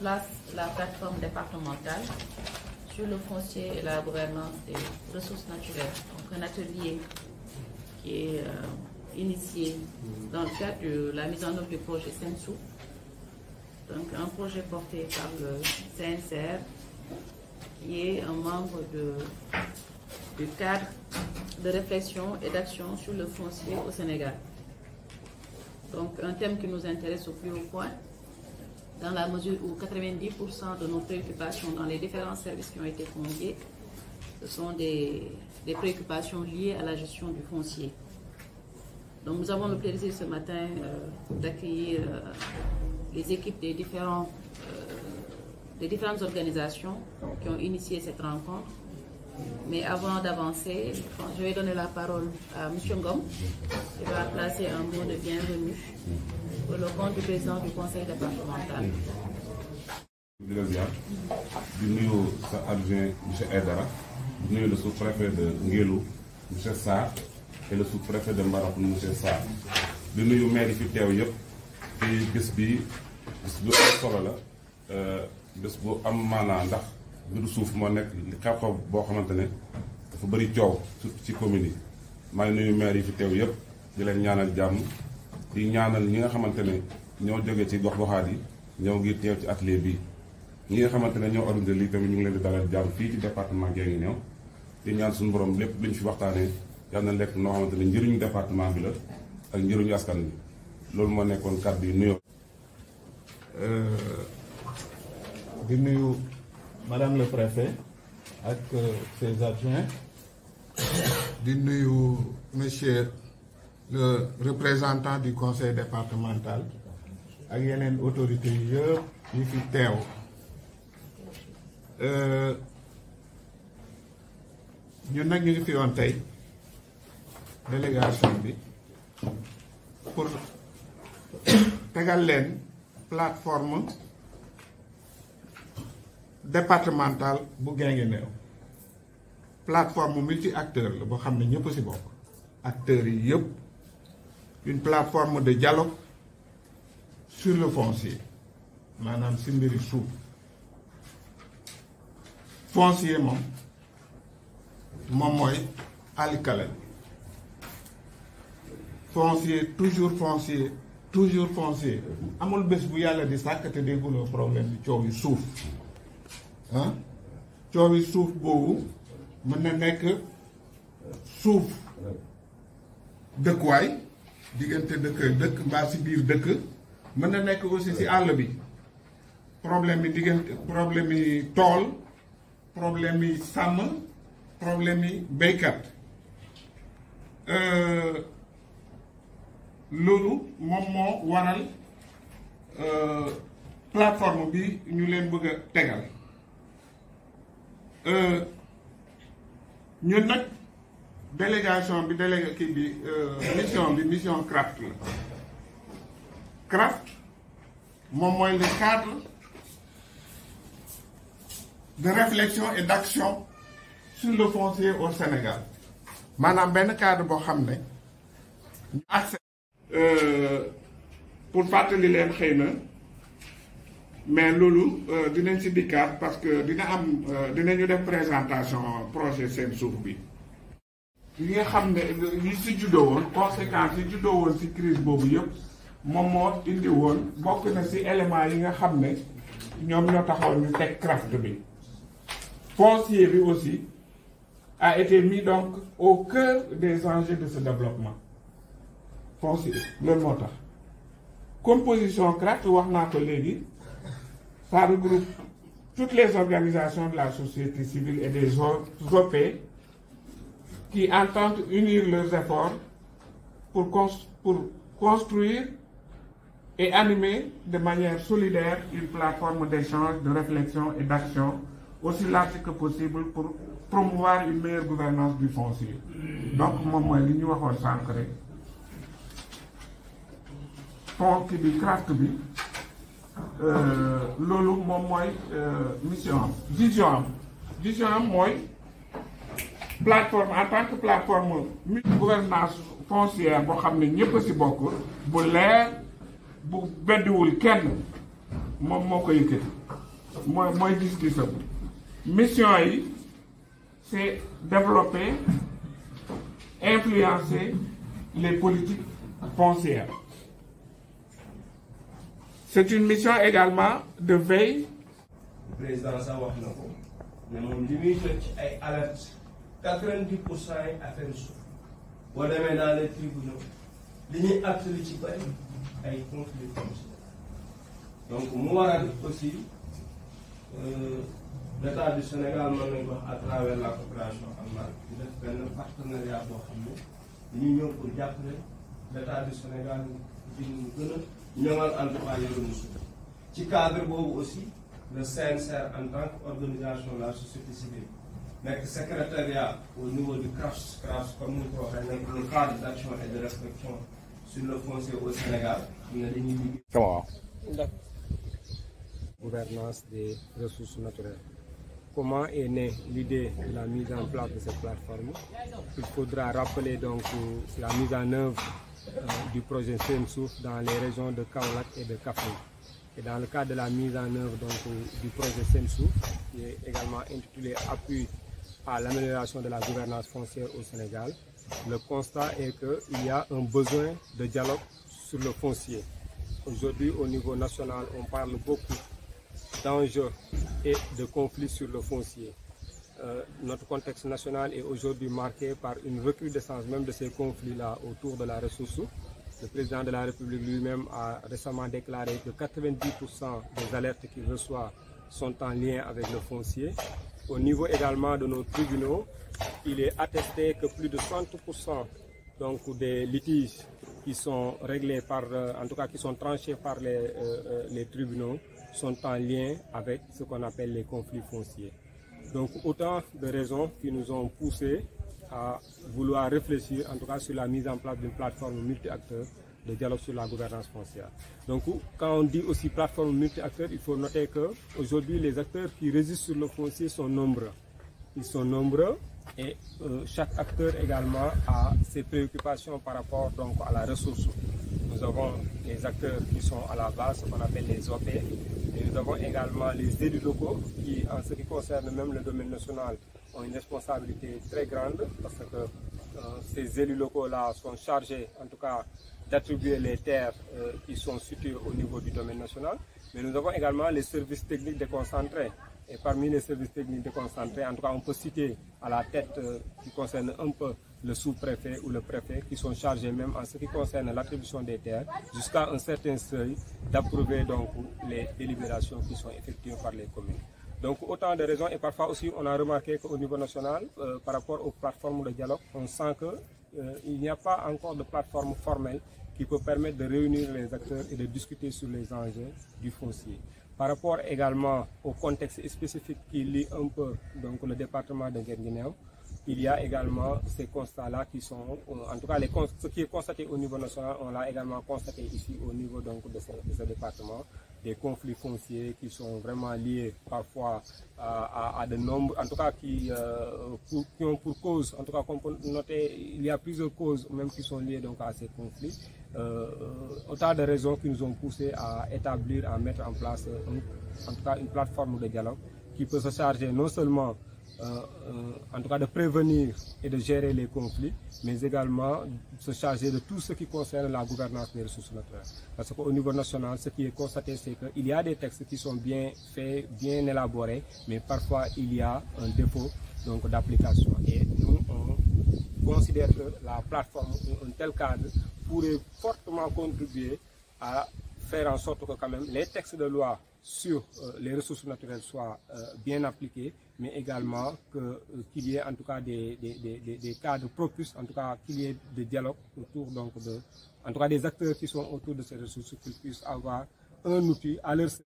place la plateforme départementale sur le foncier et la gouvernance des ressources naturelles. Donc un atelier qui est initié dans le cadre de la mise en œuvre du projet Sensou. Donc un projet porté par le CNCR qui est un membre du cadre de réflexion et d'action sur le foncier au Sénégal. Donc un thème qui nous intéresse au plus haut point, dans la mesure où 90% de nos préoccupations dans les différents services qui ont été conviés, ce sont des préoccupations liées à la gestion du foncier. Donc nous avons le plaisir ce matin d'accueillir les équipes des différentes organisations qui ont initié cette rencontre. Mais avant d'avancer, je vais donner la parole à M. Ngom, qui va placer un mot de bienvenue pour le compte du président du conseil départemental. di la ziar di nuyu sa adjoint monsieur Aydara di nuyu le sous-préfet de Ngélu monsieur Sarr et le sous-préfet de Mbarakoun monsieur Sarr di nuyu maire yi fi teew yëpp ci bés bi bés bu am solo la bés bu am maanaa ndax mbiru suuf moo nekk xew-xew boo xamante ne dafa bëri coow surtout ci commune yi maa ngi nuyu maire yi fi teew yëpp di leen ñaanal jàmm di ñaanal ñi nga xamante ne ñoo jógee ci gox-goxaat yi ñëw ngir teew ci atelier bi ñi nga xamante ne ñoo organisé lii tamit ñu ngi leen di dalal jàmm fii ci département Guinguinéo di ñaan suñu borom lépp lu ñu fi waxtaanee yal na lekk noo xamante ne njëriñu département bi la ak njëriñu askan bi loolu moo nekkoon kàddu yu nuyoo. di nuyu madame le préfet ak ses adjoints di nuyu monsieur le représentant du conseil départemental ak yeneen autorités yëpp yi fi teew ñun nag ñu ngi fi woon tey délégation bi pour tegal leen plateforme départementale bu Guinguinéo plateforme multi acteur la boo xam ne ñëpp ci bokk acteurs yi yëpp une plateforme de dialogue sur le foncier maanaam ci mbiri suuf foncier moom mooy alikala foncier toujours foncier amul bés bu yàlla di sàkk te dégguloo problème bi coow yi suuf coow yi suuf boobu mën na nekk suuf dëkkuwaay diggante dëkk mbaa ci biir dëkk mën na nekk aussi ci àll bi problème yi tool problème yi sàmm problème yi béykat loolu moom moo waral plateforme bi ñu leen bëgg a tegal ñun nag délégation bi mission CRAFT la CRAFT moom mooy le cadre de réflexion et d'action sur le foncier au Sénégal maanaam benn cadre boo xam ne ñu accès pour fàttali leen xëy na mais loolu dinañ ci dikkaat parce que dinañu def présentation projet seen suuf bi yi nga xam ne yi ci juddoo woon conséquences yi juddoo woon ci crise boobu yëpp moom moo indi woon bokk na ci éléments yi nga xam ne ñoom ñoo taxaw ñu teg CRAFT bi foncier bi aussi a été mis donc au cœur des enjeux de ce développement foncier loolu moo tax composition CRAFT wax naa ko léegi ça regroupe toutes les organisations de la société civile et des OP qui entendent unir leurs efforts pour construire et animer de manière solidaire une plateforme d'échange, de réflexion et d'action aussi large que possible pour promouvoir une meilleure gouvernance du foncier. Donc moom mooy li ñu waxoon sànq rek fond bi CRAFT bi loolu moom mooy mission am vision am mooy plateforme en tant que plateforme gouvernance foncière boo xam ne ñëpp a ci bokk bu leer bu beddiwul kenn moom moo ko yëkkati mooy gis-gisam mission yi c'est développer influencer les politiques foncières. C'est une mission également de veille. Le président sax wax na ko ne moom li muy jot ci ay alerte 90% yi affaire suuf boo demee dans les tribunaux li ñuy acte li ci bari ay conflits fonciers donc mu waral aussi l'État du Sénégal mën nañu wax à travers la coopération allemande di def benn partenariat boo xam ne dañuy ñëw pour jàppale l'État du Sénégal ci ñu gën a ñoŋal en tout cas yoroon suuf ci cadre boobu aussi le CNCR en tant qu'organisation de la société civile nekk secrétariat au niveau du CRAFS comme ni ko waxee nekk le cadre d'action et de réflexion sur le foncier au Sénégal xam ne dañuy liggéey. Gouvernance des ressources naturelles. Comment est née l'idée de la mise en place de cette plateforme? Il faudra rappeler donc la mise en œuvre du projet Sensouf dans les régions de Kaolack et de Kaffrine. Et dans le cadre de la mise en œuvre donc, du projet Sensouf, qui est également intitulé Appui à l'amélioration de la gouvernance foncière au Sénégal, le constat est qu'il y a un besoin de dialogue sur le foncier. Aujourd'hui, au niveau national, on parle beaucoup d'enjeux et de conflits sur le foncier. Notre contexte national est aujourd'hui marqué par une recrudescence même de ces conflits-là autour de la ressource. Le président de la République lui-même a récemment déclaré que 90% des alertes qu'il reçoit sont en lien avec le foncier. Au niveau également de nos tribunaux, il est attesté que plus de 60% donc, des litiges qui sont réglés par, en tout cas qui sont tranchés par les tribunaux, sont en lien avec ce qu'on appelle les conflits fonciers. Donc autant de raisons qui nous ont poussés à vouloir réfléchir en tout cas sur la mise en place d'une plateforme multi-acteurs de dialogue sur la gouvernance foncière. Donc quand on dit aussi plateforme multi-acteurs, il faut noter qu'aujourd'hui les acteurs qui résistent sur le foncier sont nombreux. Ils sont nombreux et chaque acteur également a ses préoccupations par rapport donc, à la ressource. Nous avons les acteurs qui sont à la base, ce qu'on appelle les OP. Et nous avons également les élus locaux qui, en ce qui concerne même le domaine national, ont une responsabilité très grande parce que ces élus locaux-là sont chargés, en tout cas, d'attribuer les terres qui sont situées au niveau du domaine national. Mais nous avons également les services techniques déconcentrés. Et parmi les services techniques déconcentrés, en tout cas, on peut citer à la tête qui concerne un peu le sous-préfet ou le préfet, qui sont chargés même en ce qui concerne l'attribution des terres, jusqu'à un certain seuil, d'approuver donc les délibérations qui sont effectuées par les communes. Donc autant de raisons, et parfois aussi on a remarqué qu'au niveau national, par rapport aux plateformes de dialogue, on sent qu'il n'y a pas encore de plateforme formelle qui peut permettre de réunir les acteurs et de discuter sur les enjeux du foncier. Par rapport également au contexte spécifique qui lie un peu donc, le département de Guinguinéo, il y a également ces constats-là qui sont, en tout cas ce qui est constaté au niveau national, on l'a également constaté ici au niveau donc, de ce département, des conflits fonciers qui sont vraiment liés parfois à de nombreux, en tout cas qui ont pour cause, en tout cas qu'on peut noter, il y a plusieurs causes même qui sont liées donc, à ces conflits. Autant de raisons qui nous ont poussé à établir, à mettre en place en tout cas une plateforme de dialogue qui peut se charger non seulement en tout cas de prévenir et de gérer les conflits, mais également se charger de tout ce qui concerne la gouvernance des ressources naturelles. Parce qu'au niveau national, ce qui est constaté, c'est qu'il y a des textes qui sont bien faits, bien élaborés, mais parfois il y a un défaut d'application. Et nous, on considère que la plateforme, un tel cadre, pourrait fortement contribuer à faire en sorte que quand même les textes de loi sur les ressources naturelles soient bien appliqués, mais également qu'il y ait en tout cas des cadres propices, en tout cas qu'il y ait des dialogues autour donc en tout cas des acteurs qui sont autour de ces ressources, qu'ils puissent avoir un outil à leur